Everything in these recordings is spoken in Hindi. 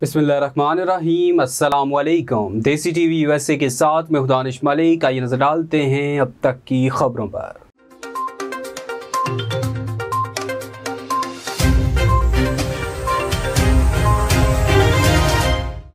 बिस्मिल्लाहिर्रहमानिर्रहीम, अस्सलाम वालेकुम। देसी टीवी यूएसए के साथ मैं हूं दानिश मलिक। आइए नजर डालते हैं अब तक की खबरों पर।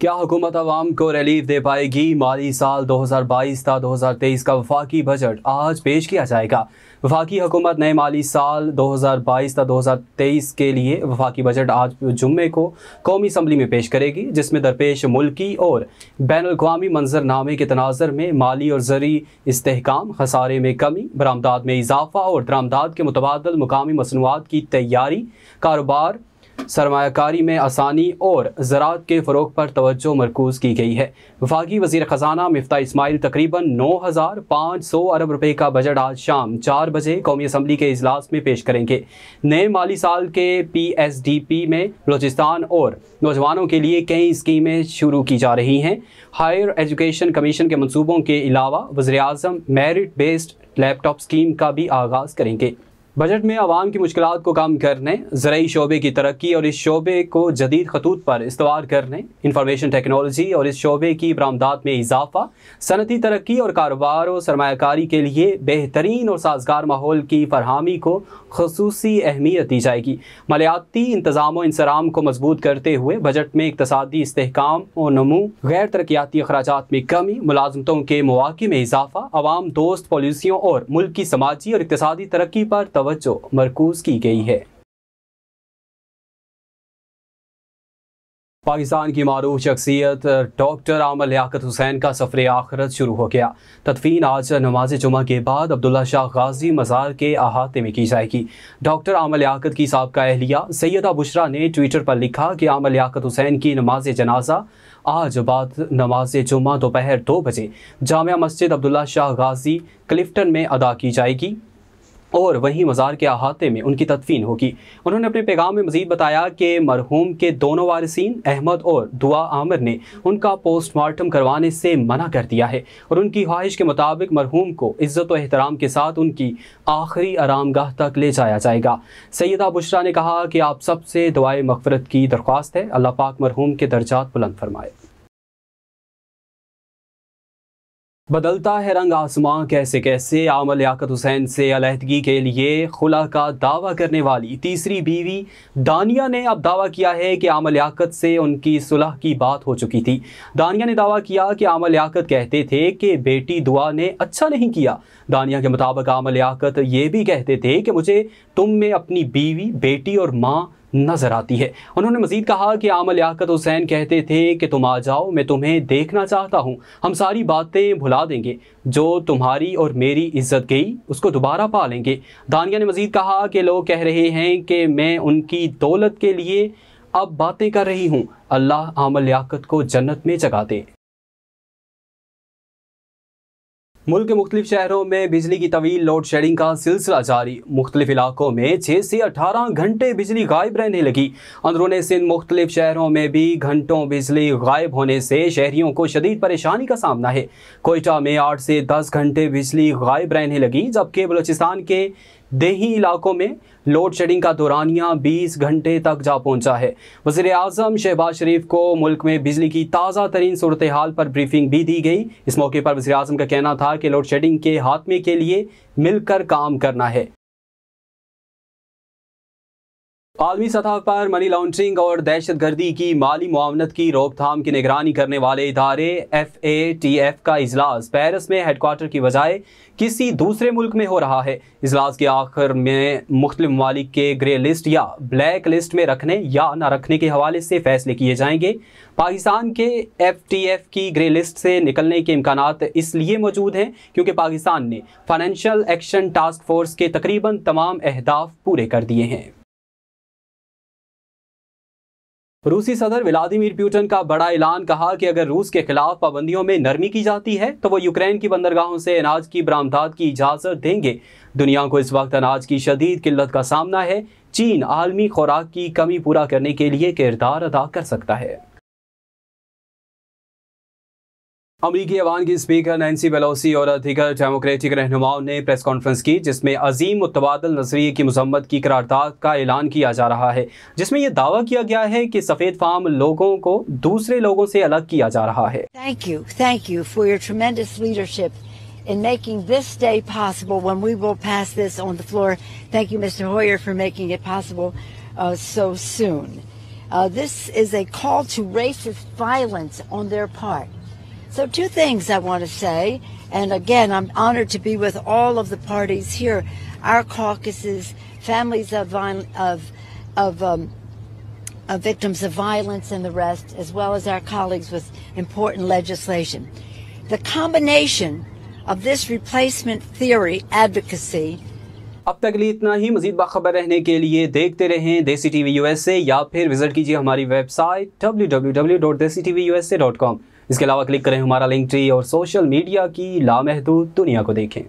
क्या हुकूमत आवाम को रिलीफ दे पाएगी? माली साल 2022 था 2023 का वफाकी बजट आज पेश किया जाएगा। वफाकी हुकूमत नए माली साल 2022 था 2023 के लिए वफाकी बजट आज जुम्मे को कौमी असम्बली में पेश करेगी, जिसमें दरपेश मुल्की और बैनुल-अक़वामी मंजरनामे के तनाज़ुर में माली और ज़री इस्तेहकाम, खसारे में कमी, बरामदात में इजाफा और दरामदात के मुतबादल मुकामी मसनूआत की तैयारी, कारोबार, सरमायाकारी में आसानी और ज़राअत के फ़रोग़ पर तवज्जो मरकूज़ की गई है। वफाकी वज़ीर ख़ज़ाना मिफ्ता इस्माइल तकरीबन 9,500 अरब रुपए का बजट आज शाम 4 बजे कौमी असम्बली के इजलास में पेश करेंगे। नए माली साल के PSDP में बलूचिस्तान और नौजवानों के लिए कई स्कीमें शुरू की जा रही हैं। हायर एजुकेशन कमीशन के मनसूबों के अलावा वज़ीर आज़म मेरिट बेस्ड लैपटॉप स्कीम का भी आगाज़ करेंगे। बजट में आवाम की मुश्किलात को कम करने, ज़राई शोबे की तरक्की और इस शोबे को जदीद खतूत पर इस्तवार करने, इंफॉर्मेशन टेक्नोलॉजी और इस शोबे की बरामदात में इजाफा, सनती तरक्की और कारोबार और सरमायाकारी के लिए बेहतरीन और साजगार माहौल की फरहमी को खुसूसी अहमियत दी जाएगी। मालियाती इंतज़ाम इंसराम को मजबूत करते हुए बजट में इक़्तिसादी इस्तेहकाम और नमू, गैर तरक्याती अखराजात में कमी, मुलाजमतों के मौक़े में इजाफा, अवाम दोस्त पॉलिसियों और मुल्क की समाजी और इक़्तिसादी तरक्की पर तवज्जो मरकूज की गई है। पाकिस्तान की मारूफ शख्सियत डॉक्टर आमर लियाकत हुसैन का सफ़र आखिरत शुरू हो गया। तदफीन आज नमाज जुमा के बाद अब्दुल्ला शाह गाजी मज़ार के अहाते में की जाएगी। डॉक्टर आमर लियाकत की साबका अहलिया सैयदा बुशरा ने ट्विटर पर लिखा कि आमर लियाकत हुसैन की नमाज जनाजा आज बाद नमाज जुमा दोपहर 2 बजे जामिया मस्जिद अब्दुल्ला शाह गाजी क्लिफ्टन में अदा की जाएगी और वहीं मज़ार के अहाते में उनकी तदफीन होगी। उन्होंने अपने पैगाम में मज़ीद बताया कि मरहूम के दोनों वारिसीन अहमद और दुआ आमिर ने उनका पोस्टमार्टम करवाने से मना कर दिया है और उनकी ख्वाहिश के मुताबिक मरहूम को इज़्ज़त व एहतराम के साथ उनकी आखिरी आरामगाह तक ले जाया जाएगा। सैयदा बुशरा ने कहा कि आप सबसे दुआए मग़फ़िरत की दरख्वास्त है, अल्लाह पाक मरहूम के दर्जात बुलंद फरमाए। बदलता है रंग आसमां कैसे कैसे। आमर लियाकत हुसैन से अलहदगी के लिए खुला का दावा करने वाली तीसरी बीवी दानिया ने अब दावा किया है कि आमर लियाकत से उनकी सुलह की बात हो चुकी थी। दानिया ने दावा किया कि आमर लियाकत कहते थे कि बेटी दुआ ने अच्छा नहीं किया। दानिया के मुताबिक आमर लियाकत ये भी कहते थे कि मुझे तुम में अपनी बीवी, बेटी और माँ नजर आती है। उन्होंने मजीद कहा कि आमर लियाकत हुसैन कहते थे कि तुम आ जाओ, मैं तुम्हें देखना चाहता हूँ, हम सारी बातें भुला देंगे, जो तुम्हारी और मेरी इज्जत गई उसको दोबारा पा लेंगे। दानिया ने मजीद कहा कि लोग कह रहे हैं कि मैं उनकी दौलत के लिए अब बातें कर रही हूँ, अल्लाह आमर लियाकत को जन्नत में जगा दे। मुल्क के मुख्तलिफ शहरों में बिजली की तवील लोड शेडिंग का सिलसिला जारी। मुख्तलिफ इलाकों में 6 से 18 घंटे बिजली गायब रहने लगी। अंदरूनी सिंध मुख्तलिफ शहरों में भी घंटों बिजली गायब होने से शहरियों को शदीद परेशानी का सामना है। कोयटा में 8 से 10 घंटे बिजली गायब रहने लगी, जबकि बलूचिस्तान के देही इलाकों में लोड शेडिंग का दौरानिया 20 घंटे तक जा पहुंचा है। वज़ीर आज़म शहबाज शरीफ को मुल्क में बिजली की ताज़ा तरीन सूरत हाल पर ब्रीफिंग भी दी गई। इस मौके पर वज़ीर आज़म का कहना था कि लोड शेडिंग के खात्मे के लिए मिलकर काम करना है। आलमी सतह पर मनी लॉन्ड्रिंग और दहशत गर्दी की माली मुआवनत की रोकथाम की निगरानी करने वाले इदारे FATF का इजलास पेरिस में हेडक्वार्टर की बजाय किसी दूसरे मुल्क में हो रहा है। इजलास के आखिर में मुख्तलिफ ममालिक के ग्रे लिस्ट या ब्लैक लिस्ट में रखने या न रखने के हवाले से फैसले किए जाएंगे। पाकिस्तान के FATF की ग्रे लिस्ट से निकलने के इम्कानात इसलिए मौजूद हैं क्योंकि पाकिस्तान ने फाइनेंशियल एक्शन टास्क फोर्स के तकरीबन तमाम अहदाफ पूरे कर दिए हैं। रूसी सदर व्लादिमीर पुतिन का बड़ा ऐलान, कहा कि अगर रूस के खिलाफ पाबंदियों में नरमी की जाती है तो वो यूक्रेन की बंदरगाहों से अनाज की बरामदात की इजाज़त देंगे। दुनिया को इस वक्त अनाज की शदीद किल्लत का सामना है। चीन आलमी खुराक की कमी पूरा करने के लिए किरदार अदा कर सकता है। अमरीकी ऐवान की स्पीकर नैन्सी पेलोसी और अधिकृत डेमोक्रेटिक रहनुमाओं ने प्रेस कॉन्फ्रेंस की, जिसमें अजीम मुतबादल नजरिए की मजम्मत की करारदाद का ऐलान किया जा रहा है, जिसमें यह दावा किया गया है कि सफेद फार्म लोगों को दूसरे लोगों से अलग किया जा रहा है। Thank you for your tremendous leadership in making this day possible when we will pass this on the floor. Thank you, Mr. Hoyer, for making it possible so soon. This is a call to racist violence on their part. So two things I want to say, and again, I'm honored to be with all of the parties here, our caucuses, families of victims of violence and the rest, as well as our colleagues with important legislation. The combination of this replacement theory advocacy. अब तक के लिए इतना ही। मजीद बाखबर रहने के लिए देखते रहें देसी टीवी USA या फिर विजिट कीजिए हमारी वेबसाइट www.desitvusa.com। इसके अलावा क्लिक करें हमारा लिंक ट्री और सोशल मीडिया की लामहदूद दुनिया को देखें।